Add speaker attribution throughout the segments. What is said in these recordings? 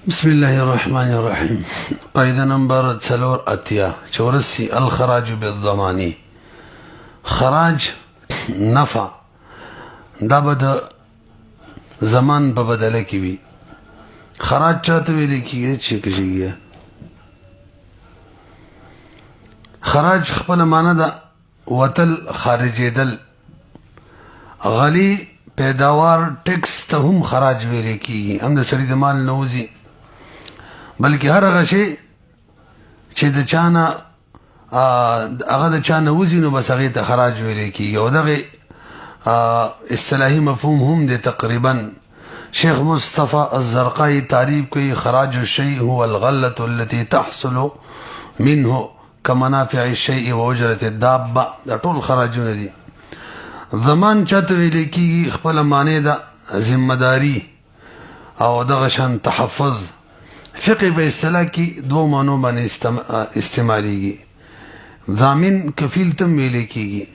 Speaker 1: بسم الله الرحمن الرحيم. قاعدة نمبر 3 چورسی الخراج بالضماني. خراج نفع دا به د زمان په بدله کې وي. خراج چاته ویل کېږي چې کېږي خراج خپل معنی دا وتل خارجېدل غلی پیداوار ټیکس ته هم خراج ویل کېږي. هم د سړي د مال نه وځي بلکې هر هغه شی چې د چانه هغه د چانه وځي نو بس هغې ته خراج ویل کېږي. او دغه اصطلاحي مفهوم هم دی. تقریبا شیخ مصطفى الزرقائی تعریف کوي خراج الشيء هو الغلة التي تحصل منه كمنافع الشيء واجرة الدابة. دا ټول خراجونه دي. ضمان چاته ویل کېږي خپل معنی دا ذمہداري او دغه شان تحفظ. فقه په اصطلاح کې دوه معنو باندې استعمالېږي. ضامن کفیل ته ویل کېږي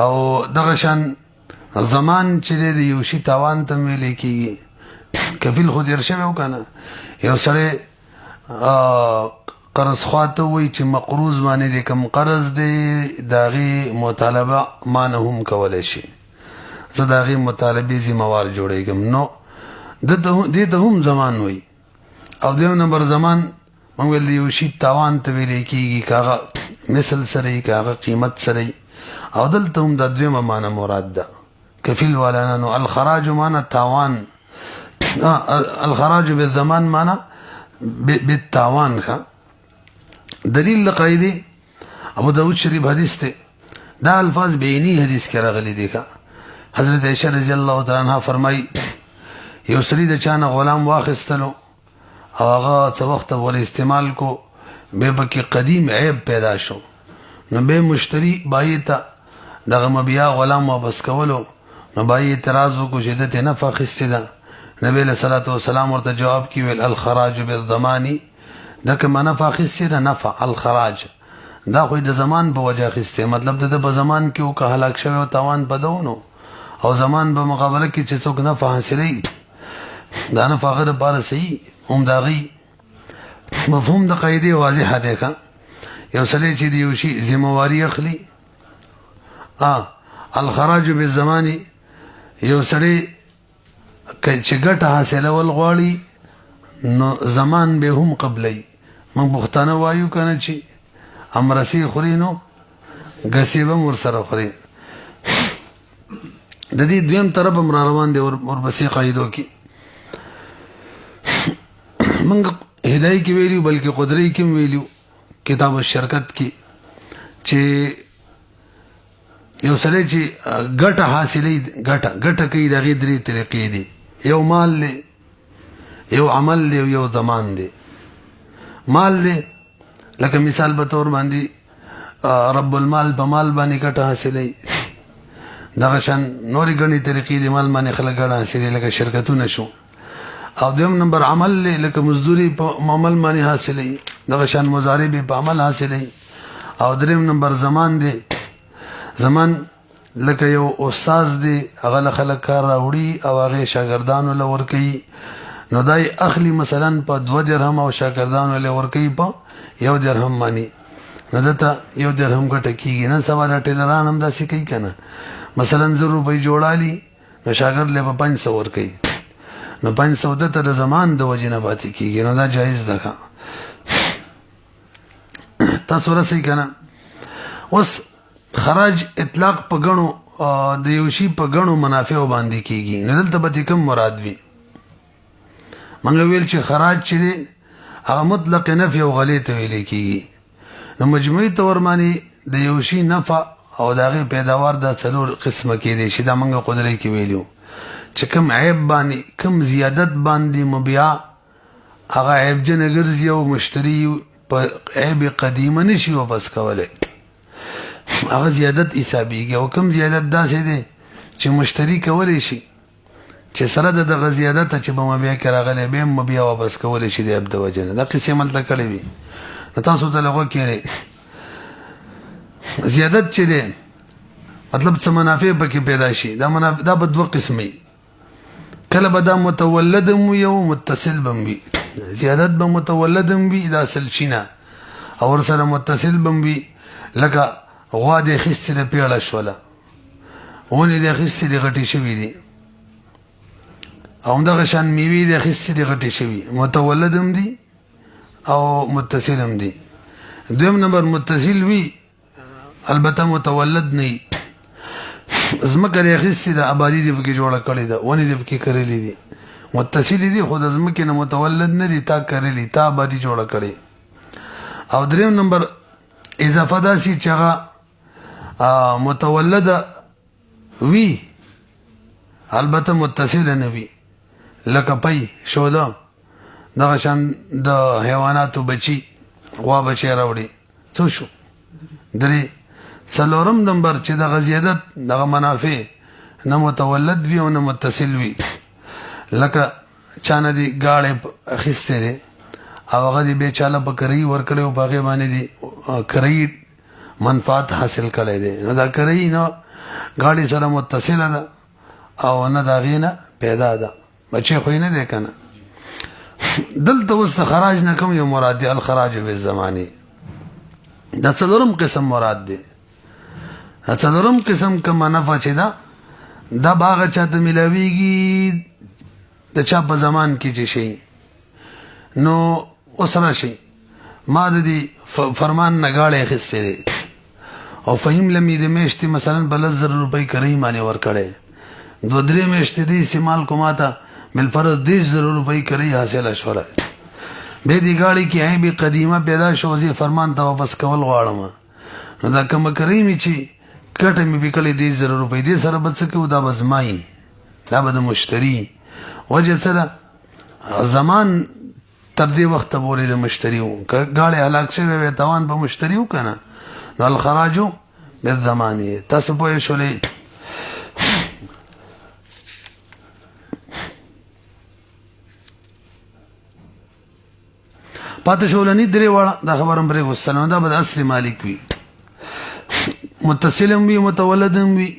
Speaker 1: او دغه شان ضمان چې د یو شي تاوان ته ویل کېږي. کفیل خو تېر شوی و که نه. یو سړی قرض خواته وایي چې مقروض باندې د کوم قرض دی د هغې مطالبه ما نه هم کولی شي. زه د هغې مطالبې ذمهوار جوړېږم. نو دې ته هم ضمان وایي. او دویم نمبر ضمان موږ ویل د یو شي تاوان ته ویلی کېږي که هغه مثل سره وي که هغه قیمت سره وي. او دلته هم دا دویمه معنی مراد ده کفیل والا. نو الخراج معنی تاوان، الخراج بالضمان معنی بالتاوان. ښه دلیل لقاعدې ابو داود شریف حدیث دی. دا الفاظ بینی حدیث کې راغلي دي. حضرت عائشہ رضی الله تعالی عنها فرمایي یو سړي د چا نه غلام واخیستلو او هغه څه وخت ول استعمال کو به پکې قدیم عیب پیدا شو. نو به مشتری بای ته دغه مبیا غلام واپس کولو. نو بای اعتراض وکړو چې دته نفع اخیستې ده. نبی علیہ الصلوۃ والسلام ورته جواب کې ویل الخراج بالضمان. دا که نفع اخیستې ده نفع الخراج دا خو د زمان په وجه اخیستې. مطلب د په زمان کې او که هلاک شوی او تاوان پدونو او زمان په مقابله کې چې څوک نفع حاصلوي دا نفع هغه دپاره صحیح هم د هغې مفهوم د قاعدې واضحه دی. که یو سړی چې د یو شي ذمهواري اخلي الخراج بالزمان یو سړی چې ګټه حاصلول غواړي نو زمان به هم قبلی. موږ پښتانه وایو که نه چې امرسي خوري نو ګسې به هم ورسره خوري. د دې دویم طرف هم را روان دی ورپسې قاعدو کې. موږ هدایي کې ویلو بلکې قدرې کې هم ویلو کتاب الشرکت کې چې یو سړی چې ګټه حاصلوي ګټه کوي د هغې درې طریقې دي. یو مال دی، یو عمل دی، یو ضمان دی. مال دی لکه مثال په طور باندې رب المال په مال باندې ګټه حاصلوي. دغه شان نورې ګڼې طریقې د مال باندې خلک ګټه حاصلوي لکه شرکتونه شو. او دویم نمبر عمل دی لکه مزدوري په عمل باندې حاصلوي. دغه شان مضارب په عمل حاصلوي. او دریم نمبر زمان دی. زمان لکه یو استاد دی هغه له خلک کار راوړي او هغې شاګردانو له ورکوي. نو دای اخلي مثلا په 2 درهم او شاګردانو له ورکوي په 1 درهم باندې. نو دته 1 درهم ګټه کېږي. نن سبا دا ټیلران هم داسې کوي که نه. مثلا 100 روپۍ جوړالي نو شاګرد له به 500 ورکوي. نو 500 دته د زمان د وجې نه پاتې کېږي. نو دا جایز ده. تاسو رسئ که نه. اوس خراج اطلاق په ګڼو د یو شي په ګڼو منافعو باندې کېږي. نو دلته به کوم مراد وي؟ موږ ویل چې خراج چې دی هغه مطلق نفع او غلې ته ویلی کېږي. نو مجموعي طور باندې د یو شي نفع او د هغې پیداوار دا 4 قسمه کېدی شي. دا موږ قدرې کې ویلو چې کوم عیب باندې کوم زیادت باندې مبیع هغه عیبجنه ګرځي او مشتري په عیب قدیمه نشي واپس کولی. هغه زیادت حسابېږي. او کوم زیادت داسې دی چې مشتري کولی شي چې سره د دغه زیادته چې په مبیع کې راغلی بیا هم مبیع واپس کولی شي د عیب د وجې نه. دا قصې هملته کړې وي. نو تاسو ته له غوږ کېږئ زیادت چې دی مطلب څه منافع پکې پیدا شي. دا به 2 قسمه. کله به دا متولد هم وي او متصل به هم وي. زیادت به متولدم وي دا سلچینه او ورسره متصل بم وي لکه غوا د اخیستې د پیړه شوله ونې د اخیستې د غټې شوي دي او همدغه شان میوې د اخیستې د غټې شوي متولد هم دي او متصل هم دي دویم نمبر متصل وي البته متولد نه وي ځمکه د اخیستې د آبادي دې پکې جوړه کړې ده ونې دې پکې کرلې دي متصل دي خو د ځمکې نه متولد نه دي تا کرلې تا آبادي جوړه کړې او دریم نمبر اضافه داسې چې هغه متولده وي البته متصل نه وي لکه پی شوده دغه شان د حیواناتو بچي غوا بچی راوړي څه شو درې څلورم نمبر چې دغه زیادت دغه منافع نه متولد وي او نه متصل وي لکه چانه دي گاړې اخیستې دي او هغه دې بیچاله په کرۍ ورکړی او په هغې باندې دي کرۍ منفعت حاصل کړی دی نو دا کرۍ نه گاړې سره متصله ده او نه د هغې نه پیدا ده بچی خو یې نه دی که نه دلته اوس د خراج نه کوم یو مراد دی الخراج بالزماني دا څلورم قسم مراد دی څلورم قسم کومه نفع چې ده دا به هغه چاته میلاویږي د چا په زمان کې چې شي نو اوس راشي ما د دې فرمان نه گاړې اخیستې دی او فهیم لمې د میاشتې مثلا په 10,000 روپۍ کرۍ باندې ورکړی 2-3 میاشتې دې استعمال کو ماته بالفرض 10,000 روپۍ کرۍ حاصله شوله بیا دې گاړې کې عیب قدیمه پیدا شو زه فرمان ته واپس کول غواړم نو دا کومه کرۍ مې چې کټه مې پکړې 10,000 روپۍ دې سره به څه کوو دا به زمایي دا به د مشتري وجه څه ده زمان تر دې وخته پورې د مشتري و که گاړې هلاک شوی وی تاوان په مشتري و که نه نو الخراجو بالضماني تاسو پوه شولې پاتې شولني درې واړه دا خبره هم پرېږدو دا به د اصل مالک وي متصل هم وي متولد هم وي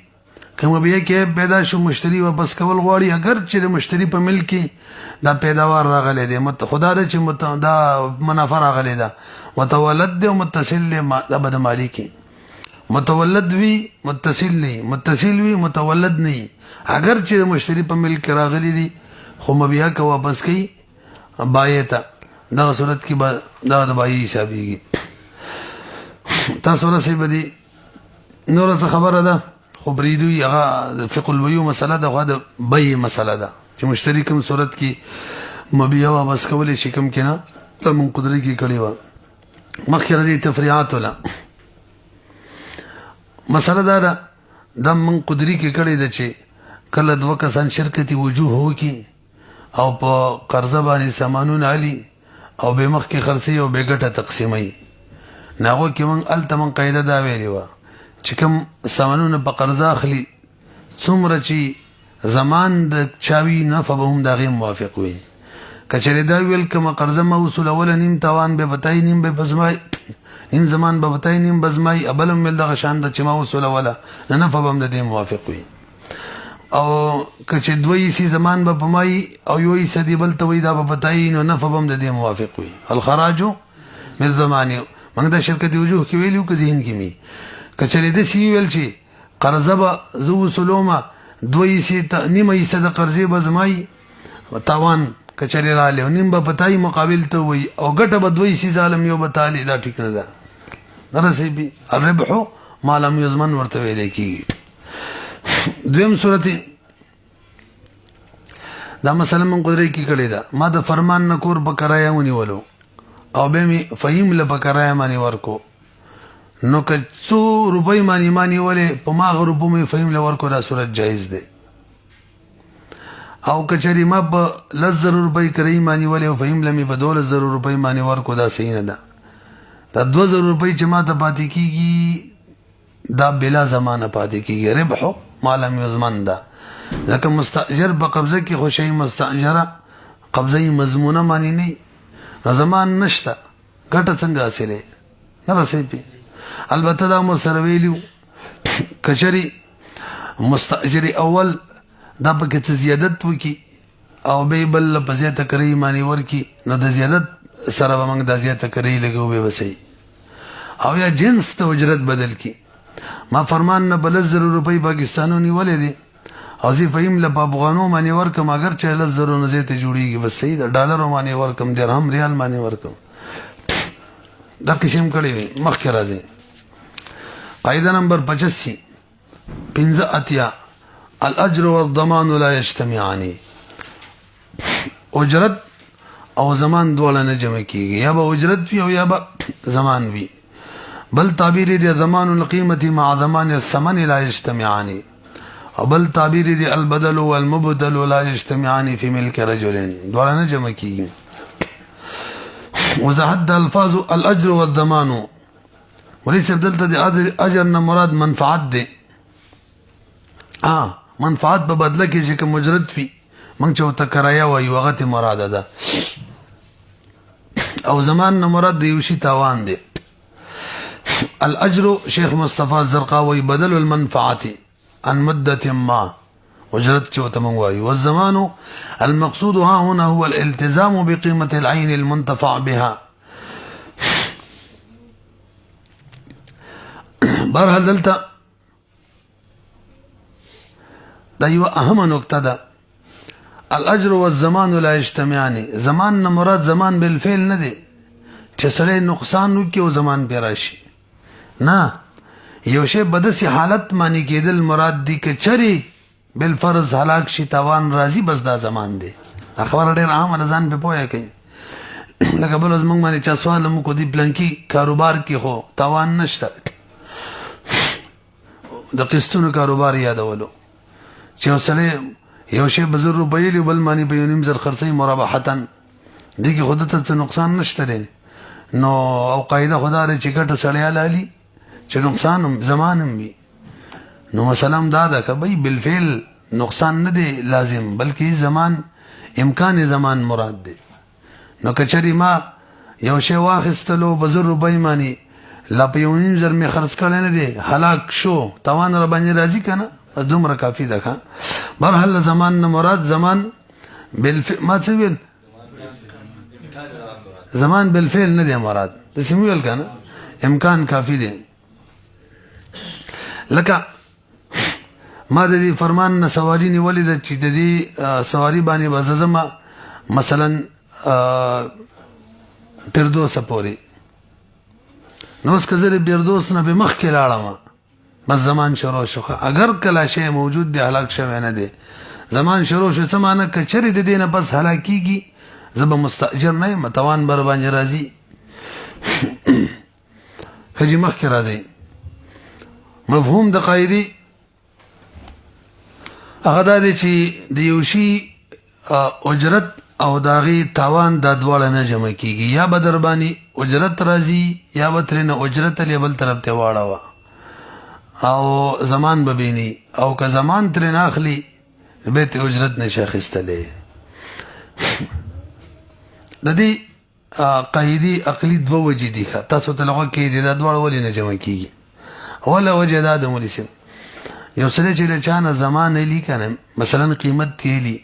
Speaker 1: کومه بیا کې پیدا شو مشتري واپس کول غواړي اگر چې د مشتري په ملک کې دا پیداوار راغلی دی خدا ده چې دا منافع راغلی ده متولد دی او متصل دی دا به د مالکي متولد وي متصل نه متصل وي متولد نه اگر چې د مشتري په ملک کې راغلی دي خو مبیا که واپس کوي بایې ته دغه صورت کې به دا د بایې حسابېږي تاسو رسې به دي نوره څه خبره ده خو بریدوی هغه فقه البیوع مسله ده خو د بیع مسله ده چې مشتري کوم صورت کې مبیع واپس کولی شي کوم کې نه ته من قدرت کې کړې وه مخکې راځي تفریعات وله مسله دا ده دا من قدرت کې کړې ده چې کله دوه کسان شرکتي وجوه وکړي او په قرضه باندې سامانونه علي او به مخکې خرڅوي او به ګټه تقسیموي نو هغو کې موږ هلته موږ قاعده دا ویلې وه چې کوم سامانونه په قرضه اخلي څومره چې زمان د چاوي نفع به هم د هغې موافق وي که چېرې دا ویل کومه قرضه ما وصولوله نیم تاوان به بتایي نیم به بزمای نیم زمان به بتایي نیم بزمای بل هم ویل دغه شان ده چې ما وصولوله نه نفع به هم د دې موافق وي او که چې 2 حصې زمان به په مایي او 1 حصه دې بل ته وایي دا به بتایي نو نفع به هم د دې موافق وي الخراجو بالضماني موږ دا شرکتي وجوه کې ویلي وو که ذهن کې مي که چېرې داسې ویل چې قرضه به زه وصولومه 2 حصې نیمه حصه د قرضې به زمایي تاوان که چېرې راغلی او نیم به پتایي مقابل ته وایي او ګټه به 2 حصې ظالم یو به تالي دا ټیک نه ده نه رسېږي الربحو ما لم یضمن ورته ویلی کېږي دویم صورت دا مسله من قدرت کې کړې ده ما د فرمان نه کور په کرایه ونیولو او بیا مې فهیم له په کرایه باندې ورکو نو که څو روپۍ باندې ما نیولې په ما هغه روپو مې فهیم له ورکو دا صورت جایز دی او که چېرې ما په 10,000 روپۍ کرایي ما نیولې او فهیم له مې په 12,000 روپۍ باندې ورکو دا صحیح نه ده دا 2,000 روپۍ چې ما ته پاتې کېږي دا بلا زمانه پاتې کېږي ربحو ما لم یضمن ده ځکه مستاجر په قبضه کې خو شی مستاجره قبضه یې مضمونه معنی نه نو زمان نشته ګټه څنګه حاصلې نه رسېږي البته دا مو سره ویلي که چېرې مستاجر اول دا پکې څه زیادت وکړي او به بل په زیاته کوي معنی ورکی نو د زیادت سره به موږ د زیاته کوي لګو به وسی او یا جنس ته اجرت بدل کی ما فرمان نه بل 100 روپۍ پاکستانو نیولې دي او زی فهم له افغانو معنی ورکم اگر چې 100 نه زیاته جوړیږي بس صحیح ده ډالر معنی ورکم درهم ریال معنی ورکم دا قسم کړي مخکې راځي قاعده نمبر 85 15 اتیا الاجر والضمان لا يجتمعان اجرت او زمان دواړه نه جمع کیږي یا به اجرت وي او یا به زمان وي بل تعبیر دی ضمان القیمه مع ضمان الثمن لا يجتمعان او بل تعبیر دی البدل والمبدل لا يجتمعان في ملك رجل دواړه نه جمع کیږي وزحد الفاظ الاجر والضمان وليس بدلته دی اجر نه مراد منفعت دی منفعت په بدله کې چې کوم اجرت وي موږ چوته کرایا وایو هغه ته مراد ده او زمان نه مراد دی وشي تاوان دی الاجر شیخ مصطفی الزرقاوي بدل المنفعه عن مده ما اجرت چوته موږ وایو والزمان المقصود ها هنا هو الالتزام بقيمه العين المنتفع بها برحال دلته دا یو اهم نقطه ده الاجر والزمان لا يجتمعان زمان نه مراد زمان بالفعل نه دی چې سره نقصان وکي او زمان پیراشي نه یو شی بدسي حالت معنی کېدل مراد دی کې چری بالفرض هلاک شي تاوان راځي بس دا زمان دی اخبار ډېر عام رضان په پوهه کوي لکه بل از موږ باندې چا سوال مو کو دی پلانکی کاروبار کې هو تاوان نشته د قسطونو کاروبار یادولو چې وسله یو شی بزر روپۍ بل معنی په یونیم زر خرڅي مرابحتن دي کې خود ته نقصان نشته نو او قاعده خدای چې ګټه سړیا لالي چې نقصان زمانم وي نو مثلا دا ده کبي بالفعل نقصان نه دی لازم بلکې زمان امکان زمان مراد دی نو کچري ما یو شی واخستلو بزر روپۍ معنی لا په یونیم زر می خرڅ کړل نه دی هلاک شو توان را باندې راځي کنه دومره کافی ده برحال زمان نه مراد زمان بالفعل ما څه ویل زمان بالفعل نه دی مراد د سیمویل کنه امکان کافی دی لکه ما د دې فرمان نه سواری نیولې د چې د دې سواری باندې بززما مثلا پردوس پوري نو اس کزر پردوس نه به مخ کې لاړم بس زمان شروع شو اگر کلا شی موجود دی هلاک شوی نه دی زمان شروع شو څه معنی کچری د دینه بس هلاکیږي زب مستاجر نه متوان بر باندې راځي خجی مخ کې راځي مفهوم د قاعده هغه د چې د یوشي اجرت او داغي تاوان د دواړه نه جمع کیږي یا بدربانی اجرت راځي یا بترنه اجرت لیبل طرف ته واړه او زمان ببینی او که زمان ترنه اخلي بیت اجرت نشه خستلې د دې قاعده عقلی دو وجې دي تاسو ته لغه کې د دواړو ولې نه جمع کیږي اوله وجه دا د مولسم یو سره چې چانه زمان نه لیکنه مثلا قیمت تیلی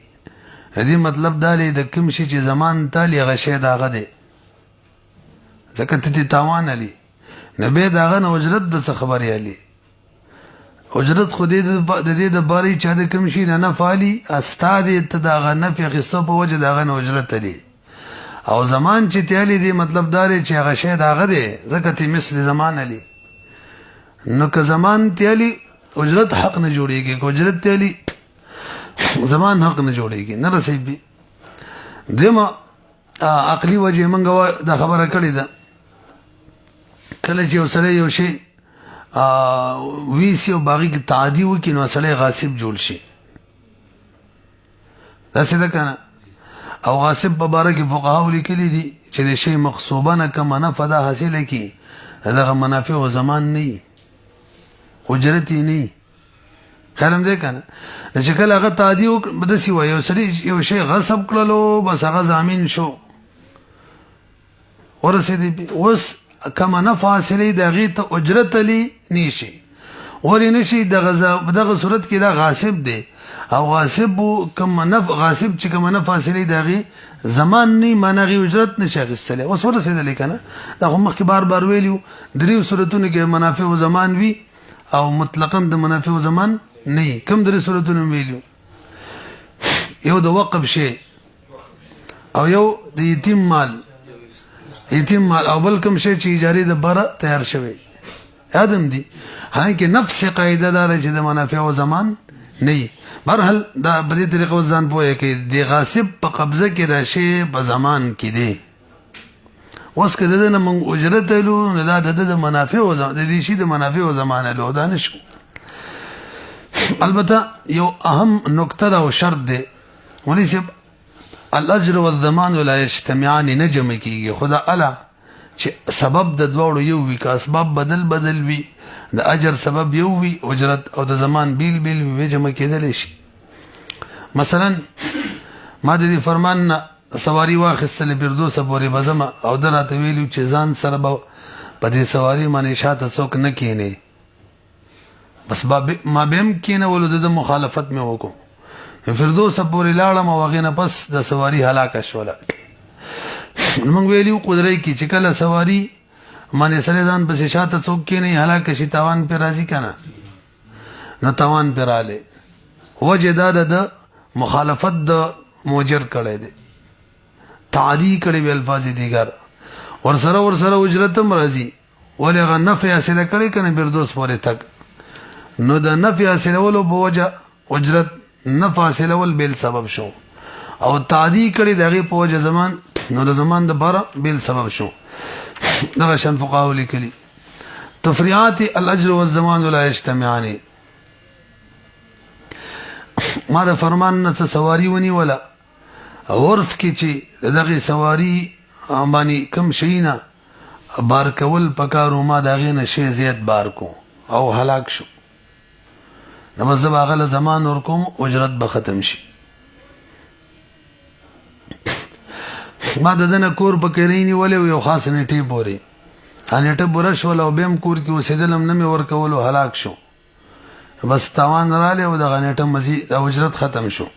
Speaker 1: دې مطلب دا لې د کوم شي چې زمان تالی غشه داغه دی ځکه ته تاوان علي نه به داغه نه اجرت د څه خبرې علي اجرت خو دې د باري چا د کوم شي نه فعالي استاد ته داغه نه فی قصه په وجه داغه نه اجرت علي او زمان چې تیلی دی مطلب دا لې چې غشه داغه دی ځکه ته مثل زمان علي نو که زمان تیلی اجرت حق نه جوړيږي کو اجرت تیلی زمان حق نه جوړيږي نه رسېږي دمه عقلی وجه منګه دا خبره کړې ده کله چې وسره یو شی وی سی او باغی کی تعدی وکي نو اصله غاصب جوړ شي دا څه ده کنه او غاصب په باره کې فقها لیکلي دي چې د شی مغصوبه نه کما نه فدا حاصله کی دغه منافع او زمان نه اجرت نه خیرم دې کنه چې کله هغه تعدی وک بدسي وایو سړي یو شی غصب کړلو بس هغه ضامن شو ورسېدي اوس کما نه فاصله دغه ته اجرت لې نشي ورې نشي دغه صورت کې دا غاصب دی او غاصب کم نف غاصب چې کوم نه فاصله دغه زمان نه منغي اجرت نشه غستله اوس ورسېدل کنه دا هم مخکې بار ویلو درې صورتونو کې منافع او زمان وی او مطلقاً د منافع او زمان نه کم درې صورتونو ویلو یو د وقف شی او یو د یتیم مال او بل کوم شی چې اجاره د بره تیار شوی ادم دي حالانکه نفس قاعده دار چې د منافع او زمان نه برحال دا په دې طریقو ځان پوهه کې د غاصب په قبضه کې راشي په زمان کې دی اوس کده د من اجرت له نه د منافع او د دې شي د منافع او زمان له دا نشو البته یو اهم نقطه او شرط دی ولې الاجر والضمان لا يجتمعان نجم کیږي خدا الا چې سبب د دوړو یو وی کا اسباب بدل وی د اجر سبب یو وی اجرت او د زمان بیل وی جمع کېدل شي مثلا ما د فرمان سواری واخصله بردوس پورې بزم او دراته ویلو چې ځان سره په دې سواری باندې شاته څوک نه کینی بس ما بهم کینه ولود د مخالفت مې وکم فردوس پورې لاړم او غینه پس د سواری هلاک شوله موږ ویلو قدرت کی چې کله سواری باندې سره ځان پسې شاته څوک کې نه هلاک شي تاوان پر راځي کنه نو تاوان پر رااله وجداد د مخالفت د موجر کړي دي تعدی کړي به الفاظ دیګر ورسره اجرتم راځي ولغه نفع حاصل کړي کنه بردوس پورې تک نو د نفع حاصل ولو بوجه اجرت نفع حاصل ول بل سبب شو او تعدی کړي دغه پوجه زمان نو د زمان د بار بل سبب شو دغه شان فقهاء لیکلي تفریعات الاجر والزمان لا يجتمعان ما د فرمان نه سواری ونی ولا عرف کې چې دغه سواری باندې کم شینا بار کول پکارو ما دغه نه شی زیات بار کو او هلاک شو نو مزه باغله زمان ور کوم اجرت به ختم شي ما دنه کور پکرینی ولې یو خاص نیټه پوري انټه برش ولا وبم کور کې وسیدلم نه مې ور کول هلاک شو بس تاوان رااله او د غنیټه مزید او اجرت ختم شو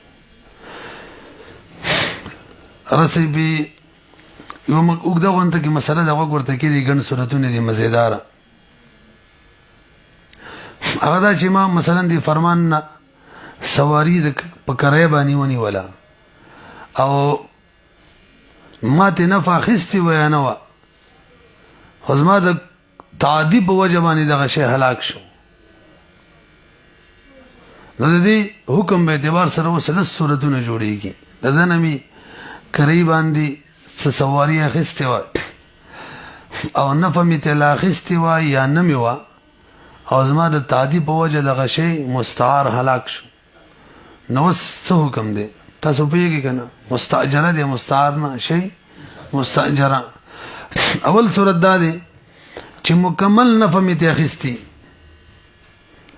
Speaker 1: رسې به یو وګدا غونته کې مسله دا وګورته کې دي ګڼ صورتونه دي مزیدار هغه دا چې ما مثلا دی فرمان سواری د پکړې باندې ونی ولا او ما ته نفع خستی و نه و خو زما د تعدی په وجه باندې دغه شی هلاک شو نو د دې حکم به اعتبار سره وسله صورتونه جوړیږي د نمی کری باندې سواری خستی و او نفع می تلا خستی و یا نمی و او زما د تعدی په وجه دغه شی مستعار هلاک شو نو څه حکم دی تاسو پیږی کنه مستاجره دی مستعار نه شی مستاجره اول صورت دا دی چې مکمل نفع می ته اخیستی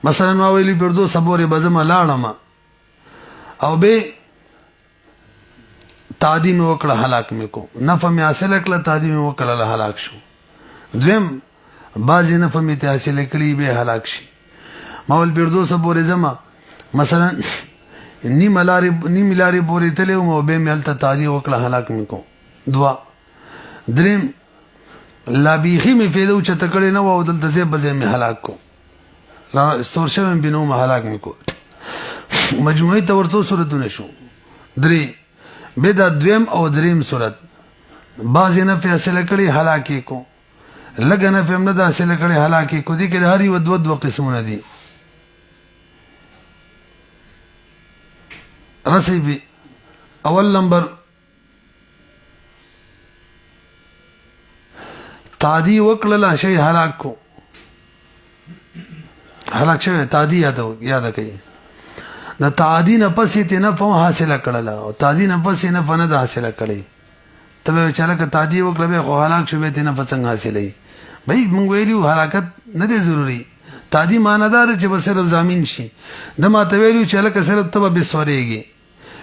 Speaker 1: مثلا ما ویلی پردو صبورې بزم لاړم او به تعدی می وکړه هلاک می کو نفع می حاصل کړه تعدی می وکړه هلاک شو دویم بعضی نفع می ته حاصل کړي به هلاک شي ما ول پردو صبورې زما مثلا نی ملاری پوری تلو مو به ملته تعدی وکړه هلاک می کو دوا دریم لا بیخی می فیدو چې تکړه نه و دلته زه بځه می هلاک کو لا استورشم بنو ما هلاک می کو مجموعی تورڅو صورتونه شو درې به دا دویم او دریم صورت بعضی نه فیصله کړي هلاکی کو لګنه فهم نه دا فیصله کړي هلاکی کو دي کې هر یو دو قسمونه دي رسی بی اول نمبر تعدی وکړه شی هلاک کو هلاک شوی تعدی یاد کړئ د تعدی نه پسې ته نه فهم حاصله کړله او تعدی نه پسې نه فن نه حاصله کړي ته چاله ک تعدی وکړه به خو هلاک شوی ته نه څنګه حاصلې بھئی مونږ ویلو حرکت نه دی ضروری تعدی ماندار چې به صرف ضامن شي د ما ته ویلو چې لکه صرف تبه به سوريږي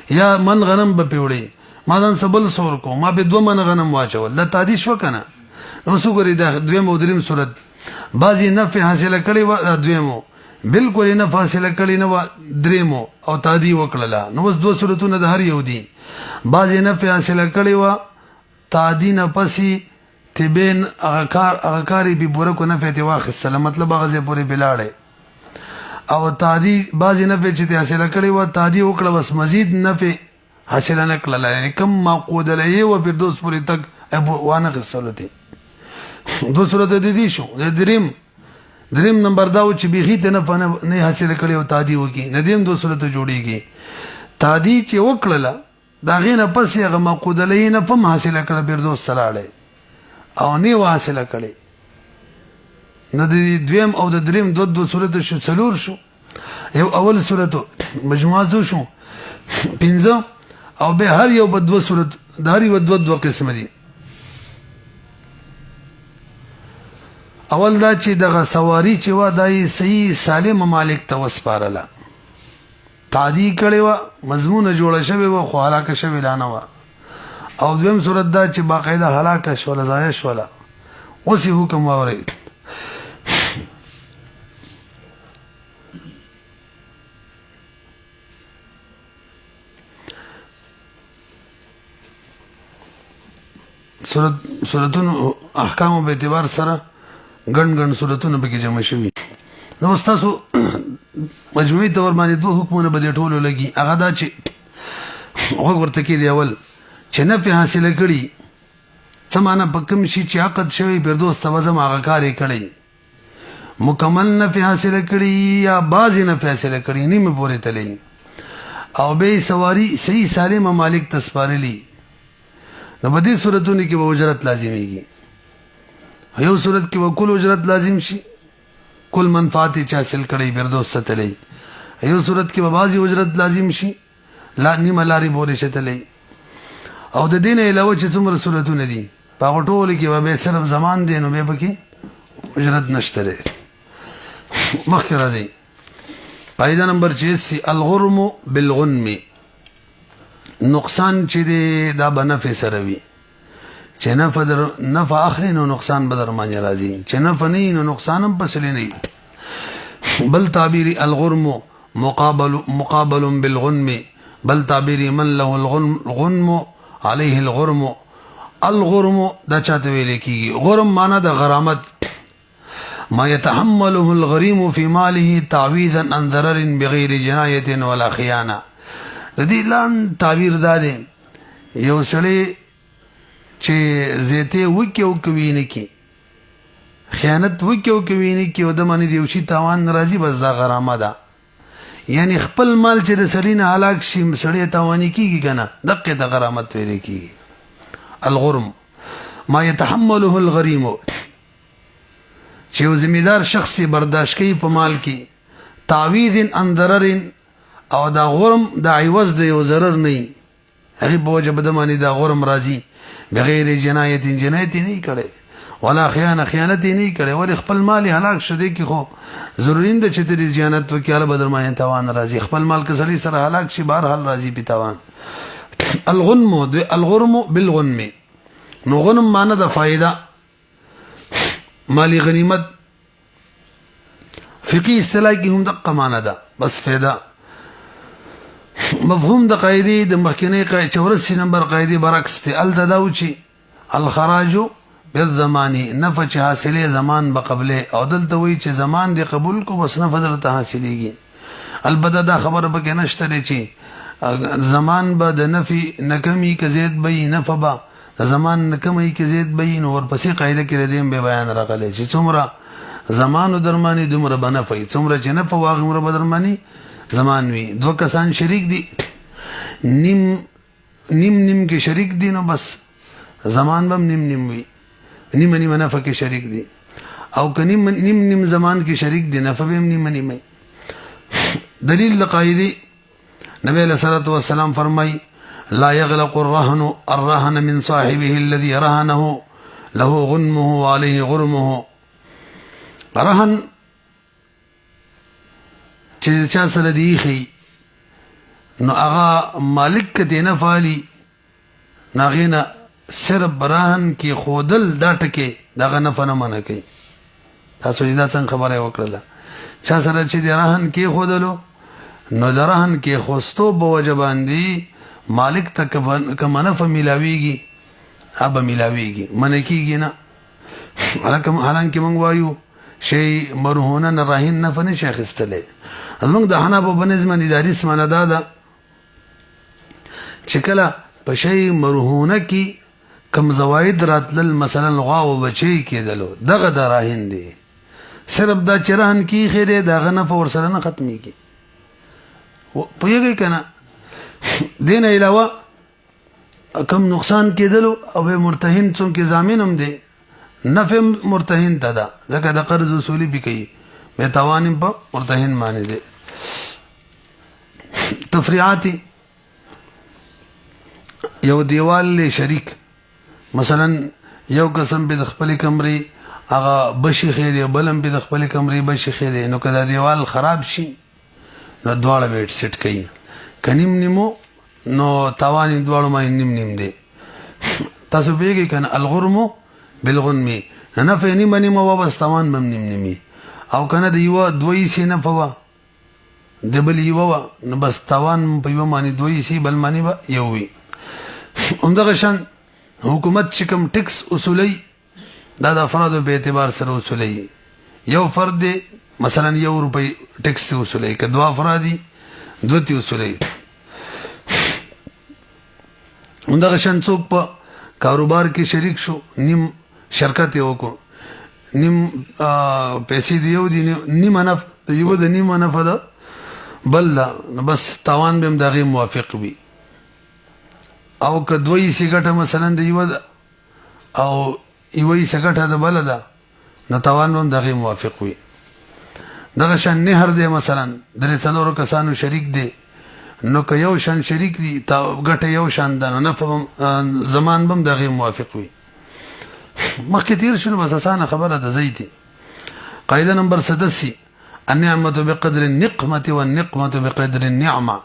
Speaker 1: یا من غنم به پیوړي ما ځان سبل سور کو ما به دوه من غنم واچول د تعدی شو کنه نو څو ګری دا دویم او دریم صورت بعضی نفع حاصله کړي و دویمو بالکل نه فاصله کړي نه دریمو او تادی وکړه نو اوس دوه صورتونه د هر یو دي بعضې نه فاصله کړي وه تادی نه پسې تبین هغه کار یې بې پوره کو نفع ترې واخیستله مطلب هغه ځای پورې بلاړی او تادی بعضې نفع چې ترې حاصله کړې وه تادی وکړه بس مزید نفع حاصله نه کړله یعنې کم معقوده الیه و فردوس پورې تک وانه خیستلو تی دو صورت د دې شو د دریم نمبر دا و چې بیخي ته نفع نه حاصله کړې او تادی وکړي د دې دو صورت جوړېږي تادی چې وکړله د هغې نه پسې هغه معقوده الیه نفع هم حاصله کړه فردوس ته لاړی او نه و حاصله کړې نو د دویم او د دریم دو صورت شو څلور شو یو اول صورت مجموعه څو شو پنځه او به هر یو په دوه صورت د هر یو دوه قسم دي اول دا چې دغه سواری چې وا دای صحیح سالم مالک ته وسپارله تعدی کړي وا مضمون جوړه شوی و خو هلاکه شوی لانه وا او دویم صورت دا چې باقاعده هلاکه شوله ضایع شوله اوس حکم واورئ سورتونو احکامو په اعتبار سره ګڼ سورتونه پکې جمع شوي نو ستاسو مجموعي طور باندې دوه حکمونه به دې ټولو لګي هغه دا چې غوږ ورته کېدی اول چې نفع حاصله کړي څه معنی په کوم شي چې عقد شوی فردوس ته وزم هغه کار یې کړی مکمل نفع حاصله کړي یا بعضې نفع حاصله کړي نیمه پورې تللی او به سواری صحیح سالم مالک ته سپارلي نو په دې صورتونو کې به اجرت لازمیږي یو صورت کې به کل اجرت لازم شي کل منفعت چې حاصل کړی فردوس ته تللی یو صورت کې به بعضې اجرت لازم شي نیمه لارې پورې چې تللی او د دې نه علاوه چې څومره صورتونه دي په هغو ټولو کې به صرف زمان دی نو بیا پکې اجرت نشته دی مخکې راځئ قاعده نمبر 86 الغرم بالغنم نقصان چې دی دا به نفع سره وي چې نفع اخلي نو نقصان به در باندې راځي چې نفع نه وي نو نقصان هم پسې نه وي بل تعبیر الغرم مقابل بالغنم بل تعبیر من له الغنم عليه الغرم الغرم دا چاته ویل کیږي غرم معنا د غرامت ما يتحمله الغريم في ماله تعويذا عن ضرر بغير جناية ولا خيانة د دې لاندې تعبیر دا دی یو سړی چې زیته وکي او کوي نه کی خیانت وکي او کوي نه کی او د باندې یو شي تاوان ناراضي بس دا غرامه ده یعنی خپل مال چې د سړی نه هلاک شي سړی تاواني کیږي کنه دغه د غرامت ویل کیږي الغرم ما يتحمله الغريم چې یو ذمہدار شخص برداشت کوي په مال کې تعویذ عن ضرر او دا غرم دا عوض د یو ضرر نه هغه په وجه بده معنی دا غرم راځي بغیر جنایت نه کړي ولا خیانت نه کړي ور خپل مال هلاک شوه کې خو ضروري ده چې د جنایت وکاله بدر ما توان راځي خپل مال کې سړي سره هلاک شي بهر حال راځي په توان الغرم بالغنم نو غنم معنی د فائدہ مالی غنیمت فقهي اصطلاح کې هم دقه معنی ده بس فائدہ مفهوم د قاعده د مخکنی قاعده 84 نمبر قاعده برعکس ته ال تداو چی الخراج بالزمان نفع چې حاصله زمان به قبله او دلته وی چې زمان دی قبول کو بس نفع درته حاصلېږي البته دا خبره به کې نشته چې زمان به د نفي نکمی که زید به نفع به زمان نکمی که زید به نو ورپسې قاعده کې ردیم به بیان راغلی چې څومره زمان درمانی دومره بنفع څومره چې نفع واغمره بدرمانی زمان وی دو کسان شریک دي نیم کې شریک دي نو بس زمان بم نیم وی نیم نفع کې شریک دي او که نیم زمان کې شریک دي نفع بم نیم دلیل لقاعده نبی علیہ الصلوۃ والسلام فرمای لا يغلق الرهن من صاحبه الذي رهنه له غنمه وعليه غرمه رهن چې چا سره دی خي نو هغه مالک کته نه فالي ناغینا صرف براهن کې خودل دا ټکي دغه نه فنه منه کوي تاسو دا څنګه خبره وکړه چا سره چې د رهن کې خودلو نو د رهن کې خوستو په وجه باندې مالک ته که منفع میلاویږي اب میلاویږي منع کیږي نه حالانکه موږ وایو شی مرهونه نه راهین نفع نشي اخیستلی زموږ د حنابو په نظم اداري سمانه دا ده چې کله په شی مرهونه کې کم زواید راتلل مثلا غوا او بچی کېدلو دغه د راهین دی صرف دا چرهن کې خیره دغه نفع ورسره نه ختميږي پوهیږئ که نه دې نه علاوه کم نقصان کېدلو او مرتهن څونکې ضامن هم دی نفع مرتهن ته ده ځکه د قرض وصولي به کوي بې تاوان هم په مرتهن باندې دی تفریعاتي یو دیوال له شریک مثلا یو قسم به د خپل کمرې هغه بشي خېدي بلم به د خپل کمرې بشي خېدي نو کله دیوال خراب شي نو دواړه بیت سیټ کوي کنیم نیمو نو تاوان دواړو باندې نیم نیم دی تاسو بیګی کنه الغرم بالغنم نه فینی منی مو بس تاوان بم نیم نیمی او کنه د یو دوی سي نه فوا د بل یو نو بس تاوان په یو باندې دوی سي بل باندې با یو وي همدغه شان حکومت چې کوم ټیکس اصولي دا د افرادو په اعتبار سره اصولي یو فرد مثلا یو روپۍ ټیکس اصولي که دوه افرادي دوه اصولي همدغه شان څوک په کاروبار کې شریک شو نیم شرکت یو کو نیم پیسې دیو دی نیم نف یو د نیم نفع ده بل بس تاوان به دغه موافق وي او که دوی سیګټه مثلا د یو او یو سیګټه د بل ده نو تاوان به دغه موافق وي دغه شان نهر دی مثلا درې څلورو کسانو شریک دی نو که یو شان شریک دی تا ګټه یو شان ده نه فهم زمان بم دغه موافق وي مخکې تیر شنو بس اسانه خبره ده زیتی قاعده نمبر 87 النعمه بقدر النقمه والنقمه بقدر النعمه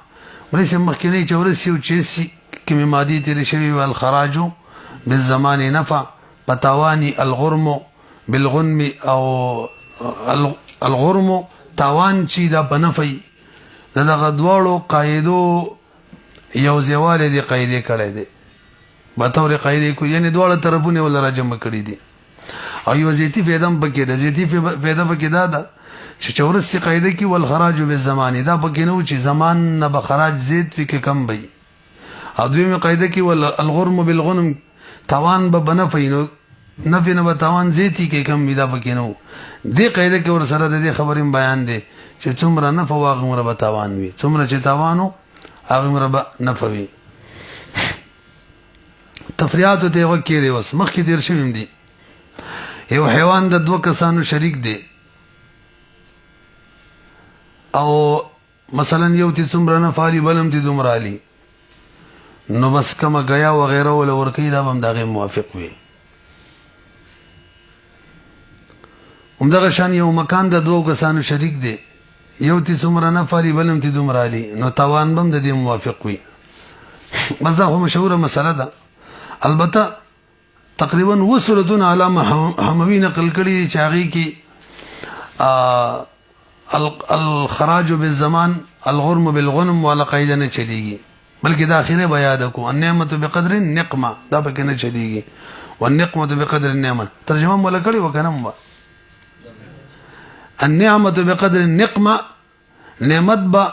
Speaker 1: وليس مخکنی چورسی او چسی کمی مادی تیر شوی والخراج بالزمان نفع بتواني الغرم بالغنم او الغرم تاوان چی دا بنفي دغه دواړو قاعدو یو ځواله دی قاعده کړی دی په تور قاعده کو یعنی دواړه طرفونه ول راجم کړی دي او یو زیتی فیدم پکې د زیتی فیده پکې دا ده چې چورسی قاعده کې والخراج بالزمان دا پکې نو چې زمان نه به خراج زید فکې کم وي او دویمه قاعده کې ول الغرم بالغنم توان به بنفي نو نفي نه به توان زیتی کې کم وي دا پکې نو دې قاعده کې ور سره د دې خبرې بیان دي چې څومره نفع واغ مربه توان وي څومره چې توانو هغه مربه نفع وي تفریعات ته وکړي دی اوس مخکې دیر شویم دي یو حیوان د دوه کسانو شریک دی او مثلا یو تی څومره نفع لري بلم تی دومره لري نو بس کما غیا و غیره ول ورکی دا هم دغه موافق وي همدغه شان یو مکان د دوه کسانو شریک دی یو تی څومره نفع لري بلم تی دومره لري نو توان بم د دې موافق وي بس دا خو مشهوره مسله ده البته تقریبا وصلتون علامه حموی نقل کړي چاغي کې الخراج بالزمان الغرم بالغنم ولا قاعده نه چلیږي بلکې دا اخیره بیا د کو النعمه بقدر النقمه دا پکې نه چلیږي والنقمه بقدر النعمه ترجمه ولا کړي وکنم النعمه بقدر النقمه نعمت با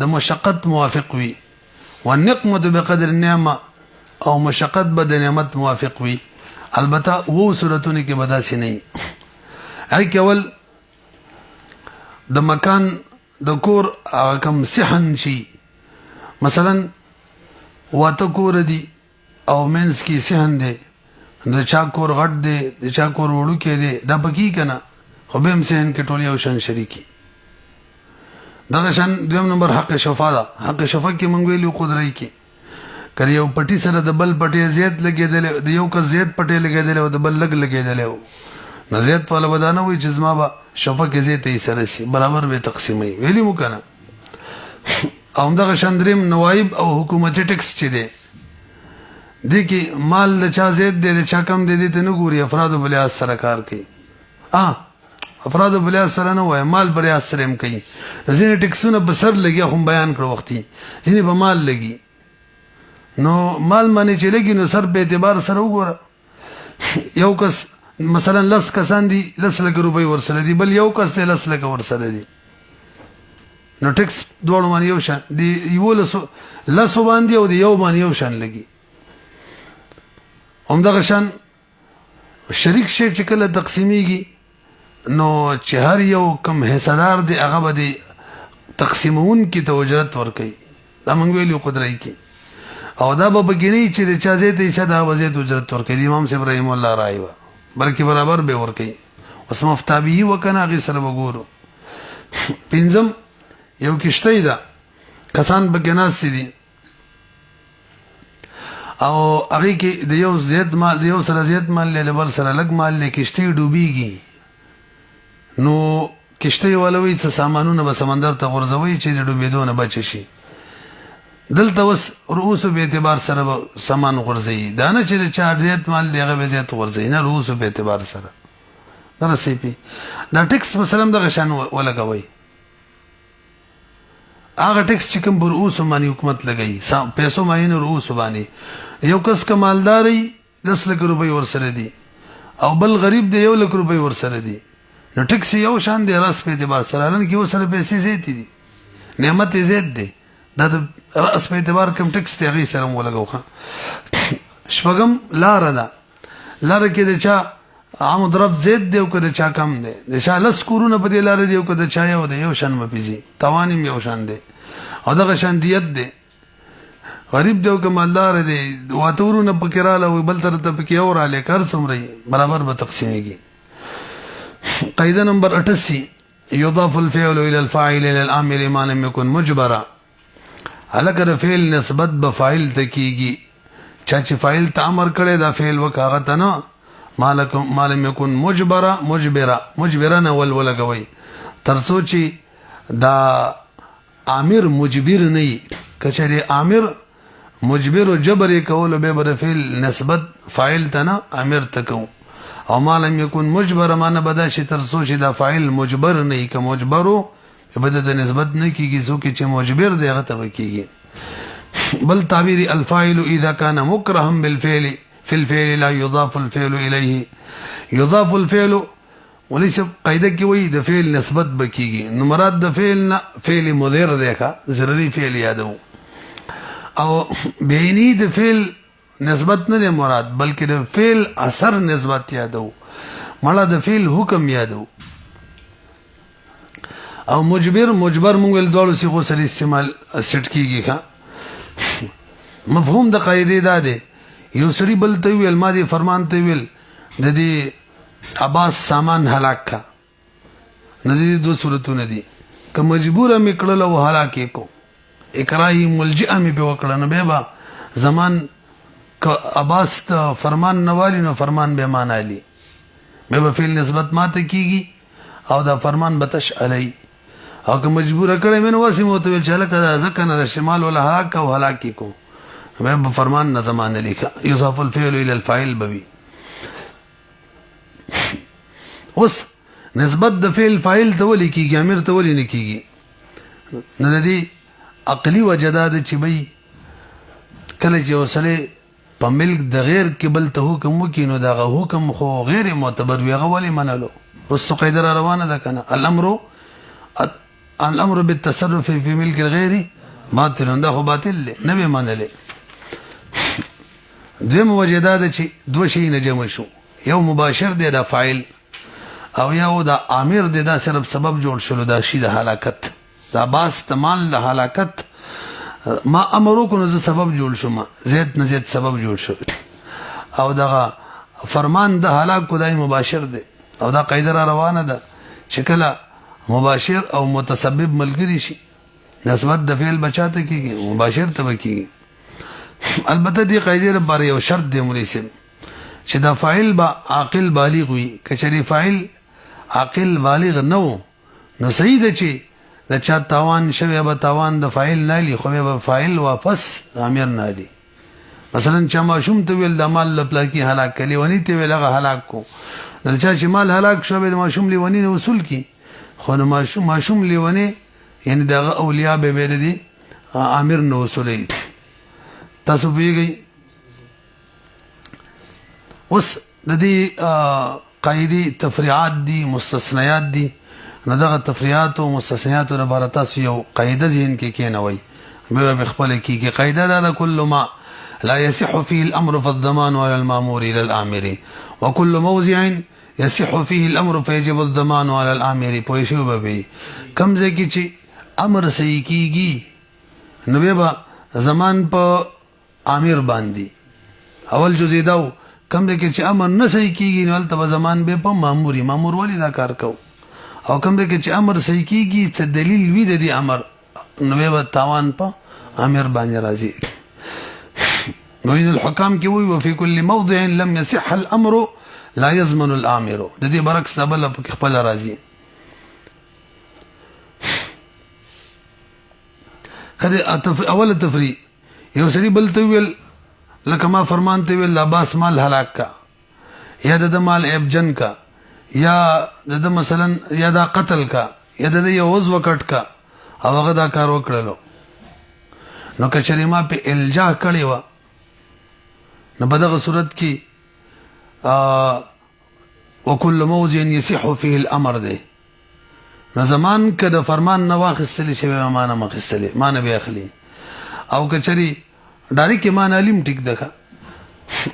Speaker 1: د مشقت موافق وي والنقمه بقدر النعمه او مشقت به د نعمت موافق وي البته وو صورتونه کې بداسي نه اي کول د مکان د کور کم صحن شي مثلا واته کور دي او منس کې صحن دي د چا کور غټ دي د چا کور وړو کې دي دا پکې کنه خو به هم صحن کې ټول یو شان شریکي دغه شان دویم نمبر حق شفا ده حق شفا کې مونږ ویلو قدرت کې کړي یو پټي سره د بل پټي زیات لګیدل د یو کا زیات پټي لګیدل او د بل لګ لګیدل نو زیات طالب ودانه وي چې زما با شفا کې زیات یې سره سي برابر به تقسیمي ویلی مو کنه او دغه شندریم نوایب او حکومتي ټیکس چي دي د کې مال د چا زیات دي د چا کم دي ته نه ګوري افراد بل سره کار کوي افراد بلیا سره نه وای مال بریا سره هم کوي ځینې ټیکسونه په سر لګي خو بیان کړو وختي ځینې په مال لګي نو مال باندې چې لګي نو سر په اعتبار سره وګوره یو کس مثلا 10 کسان دي 10 لک روپۍ ورسره دي بل یو کس ته 10 لک ورسره دي نو ټیکس دوړ باندې یو شان دی یو لس باندې او دی یو باندې یو شان لګي همدغه شان شریک شي چې کله تقسیمیږي نو چې هر یو کم حصدار دی هغه به دی تقسیمون کی ته اجرت ورکړي دا موږ ویلو قدرت کی او دا به بګینی چې چا زه ته صدا وزید اجرت ورکړي امام صاحب رحم الله رایو بلکې برابر به ورکړي اوس مفتابی وکنه غي سره وګورو پنځم یو کشته ده کسان بګناس دي او هغه کې د یو زیات مال د یو سره زیات مال له بل سره لګ مال نه کشته ډوبېږي نو کشته ولوي څه سامانونه به سمندر ته ورځوي چې د ډوبېدو نه بچ شي دلته وس رؤوس به اعتبار سره سامان ورځي دا نه چې چا زیات مال دی هغه به زیات ورځي نه رؤوس به اعتبار سره درسې پی دا ټیکس مثلا د غشان ولګوي هغه ټیکس چې کوم رؤوس باندې حکومت لګي پیسو باندې رؤوس باندې یو کس کمالداري 10 لک روپۍ ورسره دي او بل غریب دی 1 لک روپۍ ورسره دي نو ټیکس یو شان دی راس په اعتبار سره لن کې وسره پیسې زیات دي نعمت زیات دي دا راس په اعتبار کوم ټیکس ته غي سره ولګوخه شپږم لار ده لار کې د چا عام ضرب زید دی او کده چا کم دی د چا لس کورونه په دې لار دی او کده چا یو دی یو شان مپیزي توانیم یو شان دی او دغه شان دیت دی غریب دی او کمالدار دی واتورونه پکراله او بل تر ته پکې اوراله کار څومره برابر به تقسیمېږي قاعده نمبر 88 يضاف الفعل الى الفاعل الى العامل ما لم يكن مجبرا هلکه فعل نسبت به فاعل تکیږي چې فاعل ته امر کړي دا فعل وکاغه ته نه ما لم يكن مجبرا نه ولګوي ترڅو چې دا امر مجبر نه کچره امر مجبر او جبر کول به بر فعل نسبت فاعل ته نه امر تکو او ما لم يكن مجبر معنی بدا شي ترڅو چې دا فاعل مجبر نه کی مجبرو به د نسبت نه کیږي ځکه چې مجبر دی هغه ته کیږي بل تعبیر الفاعل اذا كان مكرها بالفعل في الفعل لا يضاف الفعل اليه يضاف الفعل وليس قاعده کې وایي د فعل نسبت بکیږي نو مراد د فعل نه فعل مضارع دی ښه ضروري فعل یادو او بینی د فعل نسبت نه مراد بلکې د فعل اثر نسبت یادو مړه د فعل حکم یادو او مجبر مونږ ول دوړو سی خو سره استعمال سټ کیږي ښه مفهوم د قاعده دا دی یو سری بل ته ویل ما دي فرمان ته ویل د دې عباس سامان هلاک کا نه دي دو صورتونه دي که مجبور مې کړل او هلاک کو اکراهی ملجئه مې په وکړه نه به زمان که عباس ته فرمان نوالی نو فرمان به معنا علی به فعل نسبت ماته کیږي او دا فرمان بتش علی او که مجبور کړی مې نو واسي مو ته ویل چې لکه ځکه نه شمال ولا هلاک او هلاک کو به فرمان نه زمانه لیکه یضاف الفعل الى الفاعل بوي اوس نسبت د فعل فاعل ته ولي کیږي امر ته ولي نه کیږي نه دي عقلی وجداد چې بي کله چې وصله په ملک د غیر قبل ته حکم وکینو دا حکم خو غیر معتبر وي غولي منلو رسو قاعده روانه ده کنه الامر بالتصرف في ملك الغير باطل ده خو باطل نه به منل دویم وجداد چې دو شي نه جمع شو یو مباشر دی دا فاعل او یو دا امر دی دا صرف سبب جوړ شلو دا شی د هلاکت دا باس استعمال د هلاکت ما امرو کو نه سبب جوړ شو ما زید نه زید سبب جوړ شو او دا فرمان د هلاک کو دای مباشر دی او دا قاعده روانه ده چې کله مباشر او متسبب ملګری شي نسبت د فعل بچاته کیږي مباشر ته کیږي البته دی قاعده لپاره یو شرط دی مناسب چې دا فاعل با عاقل بالغ وي کچري فاعل عاقل بالغ نو صحیح ده چې د چا تاوان شوی به تاوان د فاعل نه لې خو به فاعل واپس امر نه لې مثلا چا ماشوم ته ویل د مال لپاره کی هلاک کلی ونی ته ویل هغه هلاک کو د چا چې مال هلاک شو به د ماشوم لیونی نه وصول کی خو د ماشوم لیونی یعنی دغه اولیاء به به دي امیر نه وصولي تاسو پیږئ اوس د دې قاعده تفریعات دي مستثنیات دي نو دغه تفریعات او مستثنیات لپاره تاسو یو قاعده ذهن کې کېنوي به خپل کې قاعده ده كل ما لا يصح فيه الامر فالضمان على المامور الى الامر وكل موضع يصح فيه الامر فيجب الضمان على الامر په شی به کم ځکه چې امر صحیح کیږي نو به زمان په امیر باندې اول جزء داو کم ځکه چې امر نه صحیح کیږي نو تل زمان به په مامور ولی دا کار کو او کم ځکه چې امر صحیح کیږي څه دلیل وي د دې امر نو به تاوان په امیر باندې راځي نو ان الحكام کې وي وفي كل موضع لم يصح الامر لا يضمن الامر د دې برعکس بل په خپل راځي هدا اول تفریق یو سړي بل ته ویل لکه ما فرمان ته ویل لباس مال هلاک کا یا د مال ابجن کا یا د مثلا یا دا قتل کا یا د یو وز وکټ کا او هغه دا کار وکړلو نو کچری ما په الجا کړی و نو په دغه صورت کې وكل موضع يصح فيه الامر ده نو زمان کده فرمان نه واخستلی شوی معنا مخستلی معنا به اخلي او کچری داری کې معنا علم ټیک دغه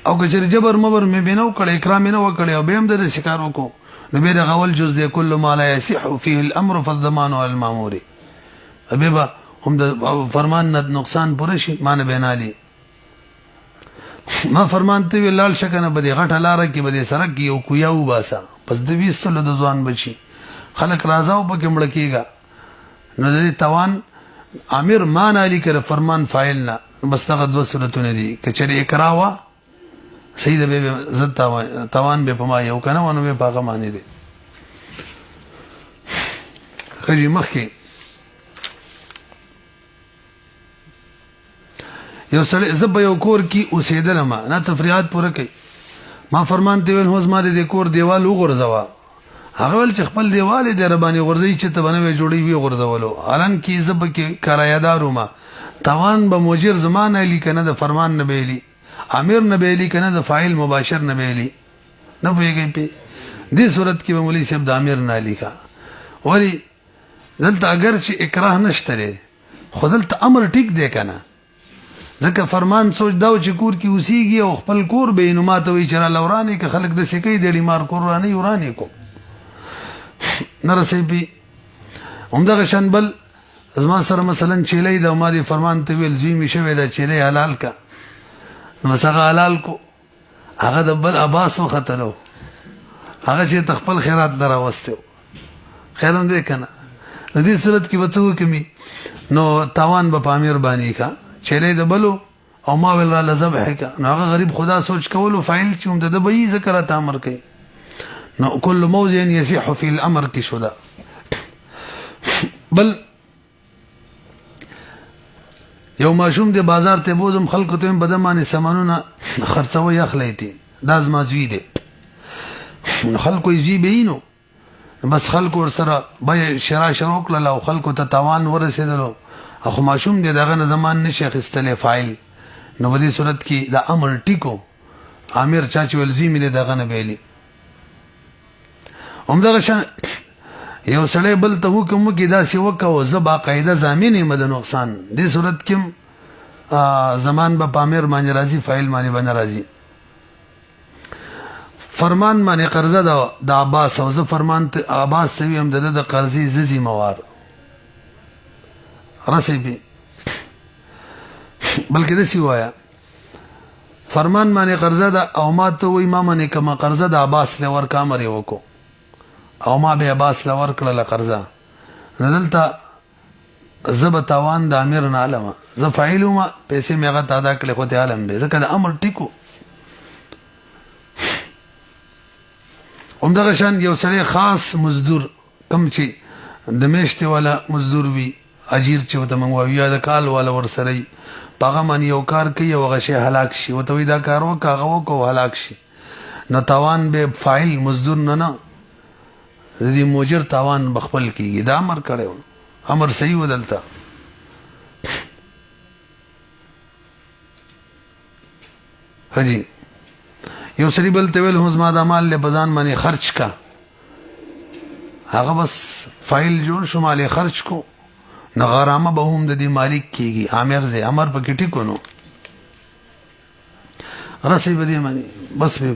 Speaker 1: او کچری جبر مبر مې بنو کړه اکرام نه وکړه او به هم د شکار وکړو نو به دغه اول جز ده كل ما لا يصح فيه الامر فالضمان على المامور ابيبا هم د فرمان نه نقصان پوره شي معنا بنالي ما فرمان ته ویلال شکنه بده غټه لار کې بده سرک کې یو کویاو باسا پس د 20 سال د ځوان بچي خلک راځاو په کې مړ کېګا نو د توان امیر مان علی کړه فرمان فاعل نه بس دغه دو صورتونه دي کچری اکراوا سید به زتا توان به پما یو کنه ونه به پاغه معنی دي خجی مخکي یو سړی زب یو کور کې اوسېدل ما نه تفریحات پوره کوي ما فرمان دی ویل هوز ماره د کور دیوال وګرځوا هغه ول چې خپل دیوال د ربانی ورځي چې ته بنوي جوړي وی غرزولو الان کې زب کې کرایدارو ما توان به مجر زمانه لیکنه د فرمان نه بیلی امیر نه بیلی کنه د فاعل مباشر نه بیلی نه ویږي په دې صورت کې به مولوی صاحب د امیر نه لیکا ولی دلته اگر چې اکراه نشته خودلته امر ټیک دی کنه ځکه فرمان سوچ دا چې کور کې اوسېږي او خپل کور به نو ماته وی چر لورانی که خلک د سکی د لیمار کور رانی ورانی کو نرسې پی همدغه شان بل زما سره مثلا چيلې د ما دي فرمان ته ویل زوی می شوی دا چيلې حلال کا نو څنګه حلال کو هغه د بل عباس وختلو هغه چې تخپل خیرات لره واستو خیرم دې کنه د دې صورت کې بچو کمی نو تاوان به پامیر باندې کا چيلې د بلو او ما ویل را لذبح کا نو هغه غریب خدا سوچ کولو فاعل چې هم د به ذکر ته امر کوي نو كل موضع يصح في الامر کې شودا بل یو ماشوم د بازار ته بوزم خلکو ته بدمانه سامانونه خرڅوي اخلیتی دا زما زوی دی خلکو یې زی بینو بس خلکو سره به شرا شروع کړل او خلکو ته تاوان ورسېدلو اخو ماشوم دی دغه زمان نشي خستلې فاعل نو په دې صورت کې دا امر ټیکو امیر چا چې ولزی مې دغه نه بیلی همدغه شان یو سړی بل ته حکم وکي دا سی وکاو زبا قاعده زمینه مد نقصان دې صورت کې زمان به پامیر باندې راځي فاعل باندې باندې راځي فرمان باندې قرضه د عباس او ز فرمان ته عباس ته هم د قرضې ززي موار رسېبي بلکې د سی وایا فرمان باندې قرضه د او ما ته وای ما باندې کما قرضه د عباس له ور کامر وکړو او ما به عباس لور کړل قرضه ندلته زب توان د امیر نه علم ز فاعل ما پیسې میغه ادا کړل خو ته علم به ځکه د امر ټیکو همدغه شان یو سړی خاص مزدور کم چې د میشته والا مزدور وي اجیر چې وته منغو یا د کال والا ور سره پاغه من یو کار کوي او غشي هلاک شي وته وی دا کار وکاغه وکاو هلاک شي نو تاوان به فاعل مزدور نه د دې موجر تاوان بخپل کیږي. دا امر کړو، امر صحیح ودلته. حجی یو سړي بل ته ویل هم زما دا مال له بزان باندې خرچ کا، هغه بس فایل جوړ شو مال خرچ کو، نو غرامه به هم د دې مالک کیږي، امر دی، امر په کې ټیکو نو رسې به دې معنی بس به